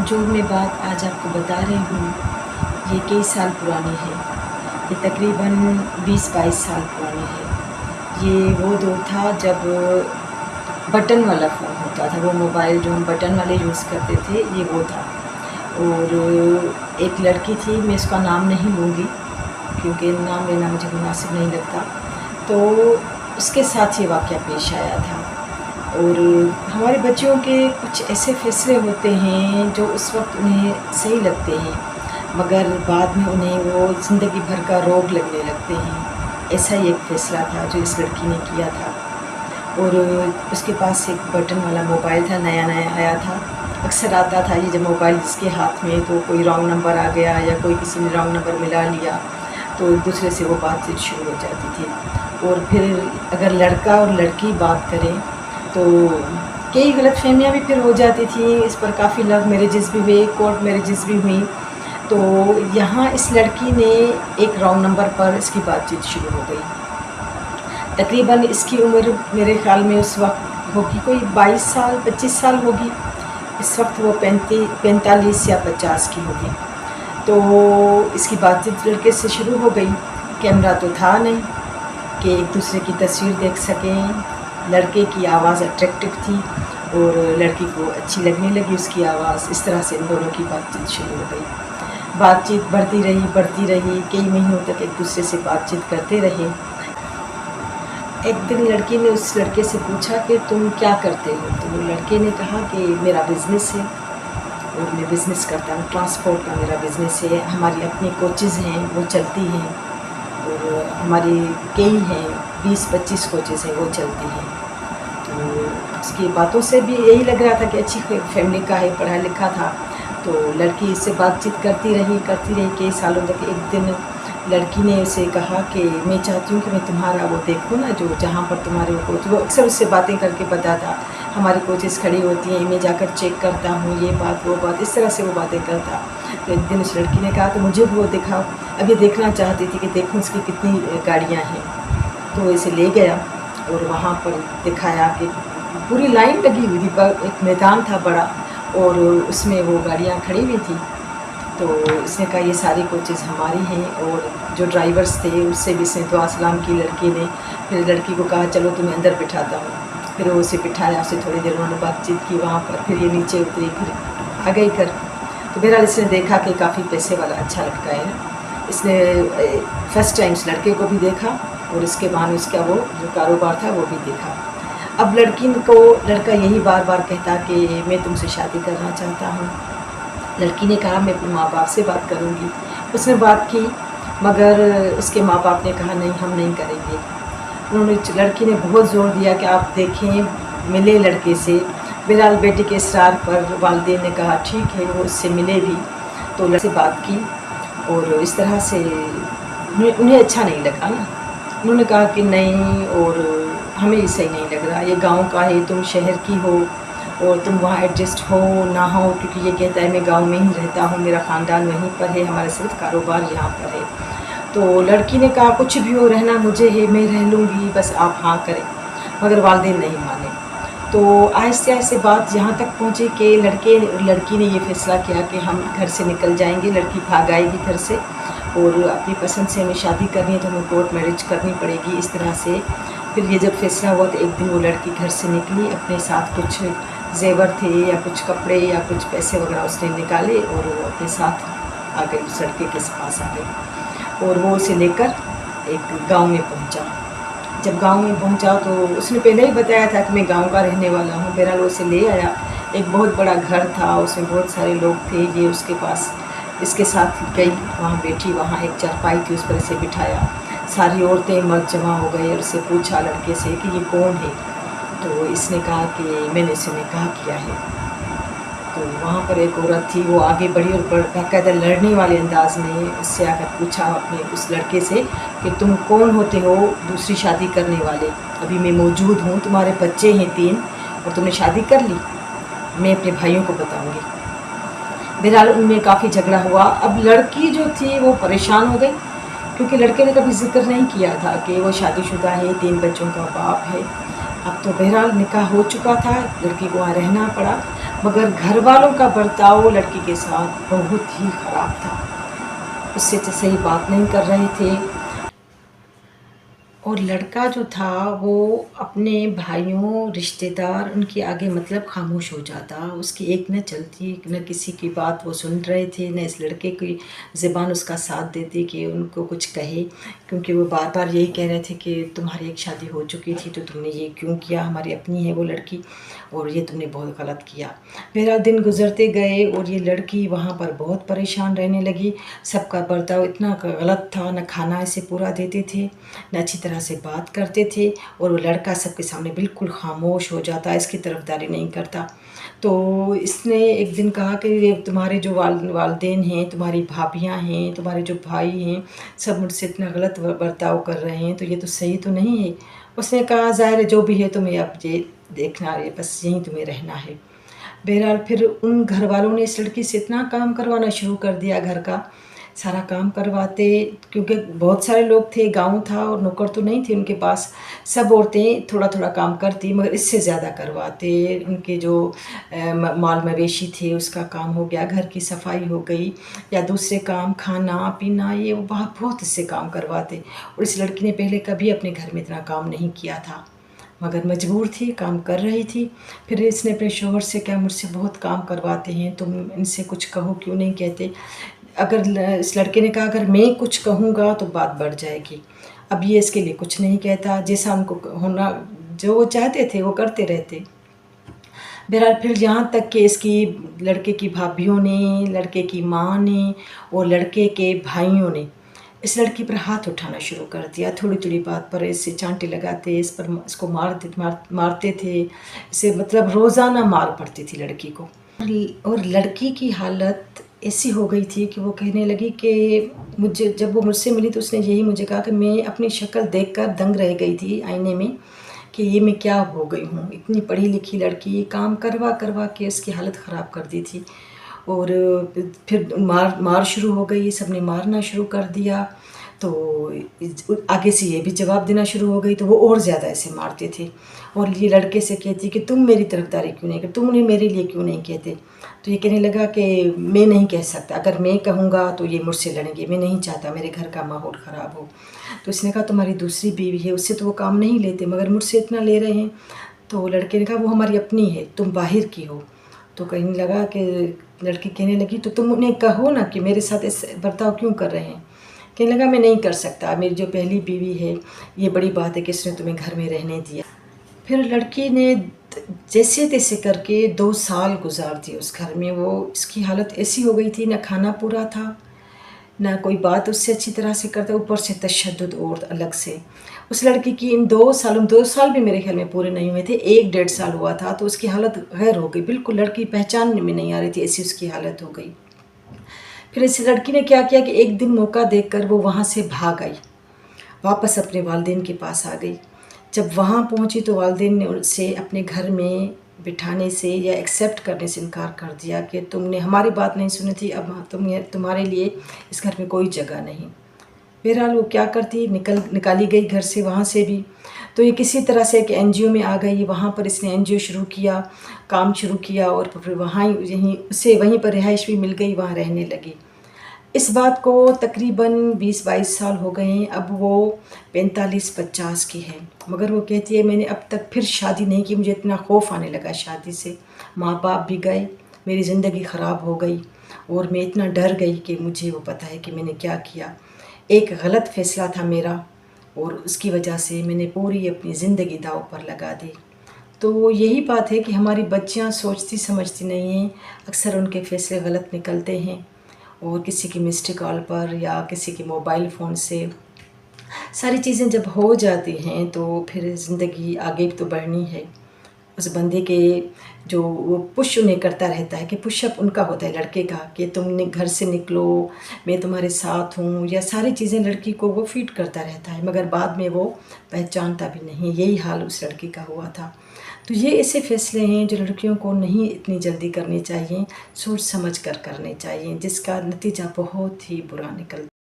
जो मैं बात आज आपको बता रही हूँ, ये कई साल पुरानी है। ये तकरीबन 20-22 साल पुरानी है। ये वो दौर था जब बटन वाला फ़ोन होता था, वो मोबाइल जो हम बटन वाले यूज़ करते थे, ये वो था। और एक लड़की थी, मैं उसका नाम नहीं लूँगी क्योंकि नाम लेना मुझे मुनासिब नहीं लगता। तो उसके साथ ये वाक़या पेश आया था। और हमारे बच्चों के कुछ ऐसे फ़ैसले होते हैं जो उस वक्त उन्हें सही लगते हैं, मगर बाद में उन्हें वो ज़िंदगी भर का रोग लगने लगते हैं। ऐसा ही एक फ़ैसला था जो इस लड़की ने किया था। और उसके पास एक बटन वाला मोबाइल था, नया-नया आया था। अक्सर आता था ये जब मोबाइल जिसके हाथ में तो कोई रॉन्ग नंबर आ गया या कोई किसी ने रॉन्ग नंबर मिला लिया तो एक दूसरे से वो बातचीत शुरू हो जाती थी। और फिर अगर लड़का और लड़की बात करें तो कई गलतफ़हमियाँ भी फिर हो जाती थी। इस पर काफ़ी लव मैरिजेस भी हुए, कोर्ट मैरिजेस भी हुई। तो यहाँ इस लड़की ने एक रॉन्ग नंबर पर इसकी बातचीत शुरू हो गई। तकरीबन इसकी उम्र मेरे ख़्याल में उस वक्त होगी कोई 22 साल 25 साल होगी। इस वक्त वो 45 या 50 की होगी। तो इसकी बातचीत लड़के से शुरू हो गई। कैमरा तो था नहीं कि एक दूसरे की तस्वीर देख सकें। लड़के की आवाज़ अट्रैक्टिव थी और लड़की को अच्छी लगने लगी उसकी आवाज़। इस तरह से इन दोनों की बातचीत शुरू हो गई। बातचीत बढ़ती रही, कई महीनों तक एक दूसरे से बातचीत करते रहे। एक दिन लड़की ने उस लड़के से पूछा कि तुम क्या करते हो? तो लड़के ने कहा कि मेरा बिज़नेस है और मैं बिज़नेस करता हूँ, ट्रांसपोर्ट का मेरा बिज़नेस है। हमारी अपनी कोचेज़ हैं, वो चलती हैं और हमारी कई हैं, 20-25 कोचेज़ हैं, वो चलती हैं। तो उसकी बातों से भी यही लग रहा था कि अच्छी फैमिली का है, पढ़ा लिखा था। तो लड़की इससे बातचीत करती रही कई सालों तक। एक दिन लड़की ने उसे कहा कि मैं चाहती हूँ कि मैं तुम्हारा वो देखूँ ना, जो जहाँ पर तुम्हारे वो कोच, वो अक्सर उससे बातें करके बताता, हमारी कोचेज़ खड़ी होती हैं, मैं जाकर चेक करता हूँ, ये बात वो बात, इस तरह से वो बातें करता। तो एक दिन उस लड़की ने कहा तो मुझे भी वो दिखाओ। अब ये देखना चाहती थी कि देखूँ उसकी कितनी गाड़ियाँ हैं। तो इसे ले गया और वहाँ पर दिखाया कि पूरी लाइन लगी हुई थी, पर एक मैदान था बड़ा और उसमें वो गाड़ियाँ खड़ी हुई थी। तो इसने कहा ये सारी कोचेज़ हमारी हैं और जो ड्राइवर्स थे उससे भी इसने दुआ सलाम की लड़की ने। फिर लड़की को कहा चलो तुम्हें अंदर बिठाता हूँ। फिर वो उसे बिठाया, उससे थोड़ी देर उन्होंने बातचीत की वहाँ पर। फिर ये नीचे उतरी, फिर आ गई घर। तो बहरहाल इसने देखा कि काफ़ी पैसे वाला अच्छा लड़का है। इसने फर्स्ट टाइम इस लड़के को भी देखा और इसके बाद उसका वो जो कारोबार था वो भी देखा। अब लड़की को लड़का यही बार बार कहता कि मैं तुमसे शादी करना चाहता हूँ। लड़की ने कहा मैं अपने माँ बाप से बात करूँगी। उसने बात की मगर उसके माँ बाप ने कहा नहीं, हम नहीं करेंगे। लड़की ने बहुत ज़ोर दिया कि आप देखें मिले लड़के से। बहरहाल बेटे के इसरार पर वालिदैन ने कहा ठीक है, वो उससे मिले भी। तो लड़के से बात की और इस तरह से उन्हें अच्छा नहीं लगा ना। उन्होंने कहा कि नहीं, और हमें ये सही नहीं लग रहा, ये गांव का है, तुम शहर की हो और तुम वहाँ एडजस्ट हो ना हो, क्योंकि ये कहता है मैं गांव में ही रहता हूँ, मेरा ख़ानदान वहीं पर है, हमारा सिर्फ कारोबार यहाँ पर है। तो लड़की ने कहा कुछ भी हो, रहना मुझे है, मैं रह लूँगी, बस आप हाँ करें। मगर वालिदैन नहीं माने। तो आहिस्ते आहिस्ते बात यहाँ तक पहुँची कि लड़की ने ये फ़ैसला किया कि हम घर से निकल जाएंगे। लड़की भाग आएगी घर से और अपनी पसंद से हमें शादी करनी है तो हमें कोर्ट मैरिज करनी पड़ेगी, इस तरह से। फिर ये जब फैसला हुआ तो एक दिन वो लड़की घर से निकली, अपने साथ कुछ जेवर थे या कुछ कपड़े या कुछ पैसे वगैरह उसने निकाले और वो अपने साथ आ गई, उस लड़के के पास आ गई और वो उसे लेकर एक गांव में पहुंचा। जब गांव में पहुंचा तो उसने पहले ही बताया था कि मैं गांव का रहने वाला हूं। बहरहाल वो उसे ले आया। एक बहुत बड़ा घर था, उसमें बहुत सारे लोग थे। ये उसके पास इसके साथ गई, वहाँ बैठी, वहाँ एक चारपाई थी, उस पर इसे बिठाया। सारी औरतें मर्द जमा हो गए और उससे पूछा लड़के से कि ये कौन है? तो इसने कहा कि मैंने इसे निकाह किया है। तो वहाँ पर एक औरत थी, वो आगे बढ़ी और बाकायदा लड़ने वाले अंदाज में उससे आकर पूछा अपने उस लड़के से कि तुम कौन होते हो दूसरी शादी करने वाले? अभी मैं मौजूद हूँ, तुम्हारे बच्चे हैं 3 और तुमने शादी कर ली, मैं अपने भाइयों को बताऊँगी। बहरहाल उनमें काफ़ी झगड़ा हुआ। अब लड़की जो थी वो परेशान हो गई क्योंकि लड़के ने कभी जिक्र नहीं किया था कि वो शादीशुदा है, 3 बच्चों का बाप है। अब तो बहरहाल निकाह हो चुका था, लड़की को वहाँ रहना पड़ा, मगर घर वालों का बर्ताव लड़की के साथ बहुत ही ख़राब था। उससे तो सही बात नहीं कर रहे थे और लड़का जो था वो अपने भाइयों रिश्तेदार उनके आगे मतलब खामोश हो जाता। उसकी एक न चलती न किसी की बात वो सुन रहे थे, न इस लड़के की ज़बान उसका साथ देती कि उनको कुछ कहे, क्योंकि वो बार बार यही कह रहे थे कि तुम्हारी एक शादी हो चुकी थी तो तुमने ये क्यों किया, हमारी अपनी है वो लड़की और ये तुमने बहुत गलत किया। मेरा दिन गुजरते गए और ये लड़की वहाँ पर बहुत परेशान रहने लगी। सबका बर्ताव इतना गलत था, न खाना इसे पूरा देते थे न अच्छी तरह से बात करते थे और वो लड़का सबके सामने बिल्कुल खामोश हो जाता, इसकी तरफदारी नहीं करता। तो इसने एक दिन कहा कि ये तुम्हारे जो वालदेन हैं, तुम्हारी भाभियाँ हैं, तुम्हारे जो भाई हैं, सब मुझसे इतना गलत बर्ताव कर रहे हैं, तो ये तो सही तो नहीं है। उसने कहा ज़ाहिर है जो भी है तुम्हें अब ये देखना है, बस यहीं तुम्हें रहना है। बहरहाल फिर उन घर वालों ने इस लड़की से इतना काम करवाना शुरू कर दिया, घर का सारा काम करवाते, क्योंकि बहुत सारे लोग थे, गांव था और नौकर तो नहीं थे उनके पास। सब औरतें थोड़ा थोड़ा काम करती मगर इससे ज़्यादा करवाते। उनके जो माल मवेशी थे उसका काम हो गया, घर की सफाई हो गई या दूसरे काम, खाना पीना, ये वो बहुत इससे काम करवाते। और इस लड़की ने पहले कभी अपने घर में इतना काम नहीं किया था मगर मजबूर थी, काम कर रही थी। फिर इसने अपने शौहर से कहा मुझसे बहुत काम करवाते हैं, तुम इनसे कुछ कहो, क्यों नहीं कहते। इस लड़के ने कहा अगर मैं कुछ कहूँगा तो बात बढ़ जाएगी। अब ये इसके लिए कुछ नहीं कहता, जैसा उनको होना जो वो चाहते थे वो करते रहते। बहरहाल फिर यहाँ तक कि इसकी लड़के की भाभीयों ने, लड़के की माँ ने और लड़के के भाइयों ने इस लड़की पर हाथ उठाना शुरू कर दिया। थोड़ी थोड़ी बात पर इससे चांटे लगाते, इसको मारते थे। इसे मतलब रोज़ाना मार पड़ती थी लड़की को। और लड़की की हालत ऐसी हो गई थी कि वो कहने लगी कि जब वो मुझसे मिली तो उसने यही मुझे कहा कि मैं अपनी शक्ल देखकर दंग रह गई थी आईने में कि ये मैं क्या हो गई हूँ। इतनी पढ़ी लिखी लड़की काम करवा करवा के इसकी हालत ख़राब कर दी थी। और फिर मार शुरू हो गई, सबने मारना शुरू कर दिया। तो आगे से ये भी जवाब देना शुरू हो गई, तो वो और ज़्यादा ऐसे मारते थे। और ये लड़के से कहती कि तुम मेरी तरफदारी क्यों नहीं करते, तुम उन्हें मेरे लिए क्यों नहीं कहते। तो ये कहने लगा कि मैं नहीं कह सकता, अगर मैं कहूँगा तो ये मुझसे लड़ेंगे, मैं नहीं चाहता मेरे घर का माहौल ख़राब हो। तो इसने कहा तुम्हारी दूसरी बीवी है, उससे तो वो काम नहीं लेते मगर मुझसे इतना ले रहे हैं। तो लड़के ने कहा वो हमारी अपनी है, तुम बाहर की हो। तो कहने लगा कि लड़की कहने लगी तो तुम उन्हें कहो ना कि मेरे साथ ऐसे बर्ताव क्यों कर रहे हैं। कहने लगा मैं नहीं कर सकता, मेरी जो पहली बीवी है, ये बड़ी बात है कि इसने तुम्हें घर में रहने दिया। फिर लड़की ने जैसे तैसे करके 2 साल गुजार दिए उस घर में। वो इसकी हालत ऐसी हो गई थी, ना खाना पूरा था, ना कोई बात उससे अच्छी तरह से करता, ऊपर से तशद्दुद और अलग से। उस लड़की की इन 2 साल भी मेरे ख्याल में पूरे नहीं हुए थे, 1-1.5 साल हुआ था, तो उसकी हालत गैर हो गई, बिल्कुल लड़की पहचान में नहीं आ रही थी, ऐसी उसकी हालत हो गई। फिर इस लड़की ने क्या किया कि एक दिन मौका देखकर वो वहाँ से भाग आई, वापस अपने वालिदैन के पास आ गई। जब वहाँ पहुँची तो वालिदैन ने उनसे अपने घर में बिठाने से या एक्सेप्ट करने से इनकार कर दिया कि तुमने हमारी बात नहीं सुनी थी, अब तुम्हारे लिए इस घर में कोई जगह नहीं। बहरहाल वो क्या करती, निकाली गई घर से, वहाँ से भी। तो ये किसी तरह से एक एनजीओ में आ गई, वहाँ पर इसने एनजीओ शुरू किया, काम शुरू किया और फिर वहीं पर रिहाइश भी मिल गई, वहाँ रहने लगी। इस बात को तकरीबन 20-22 साल हो गए हैं। अब वो 45-50 की है, मगर वो कहती है मैंने अब तक फिर शादी नहीं की, मुझे इतना खौफ आने लगा शादी से। माँ बाप भी गए, मेरी ज़िंदगी ख़राब हो गई और मैं इतना डर गई कि मुझे वो पता है कि मैंने क्या किया। एक गलत फ़ैसला था मेरा और उसकी वजह से मैंने पूरी अपनी ज़िंदगी दांव पर लगा दी। तो यही बात है कि हमारी बच्चियाँ सोचती समझती नहीं हैं, अक्सर उनके फ़ैसले गलत निकलते हैं और किसी की मिस्ड कॉल पर या किसी के मोबाइल फ़ोन से सारी चीज़ें जब हो जाती हैं तो फिर ज़िंदगी आगे तो बढ़नी है। उस बंदे के जो वो पुश उन्हें करता रहता है कि पुशअप उनका होता है लड़के का कि तुम घर से निकलो, मैं तुम्हारे साथ हूँ, या सारी चीज़ें लड़की को वो फीड करता रहता है मगर बाद में वो पहचानता भी नहीं। यही हाल उस लड़की का हुआ था। तो ये ऐसे फ़ैसले हैं जो लड़कियों को नहीं इतनी जल्दी करनी चाहिए, सोच समझ कर करने चाहिए, जिसका नतीजा बहुत ही बुरा निकलता है।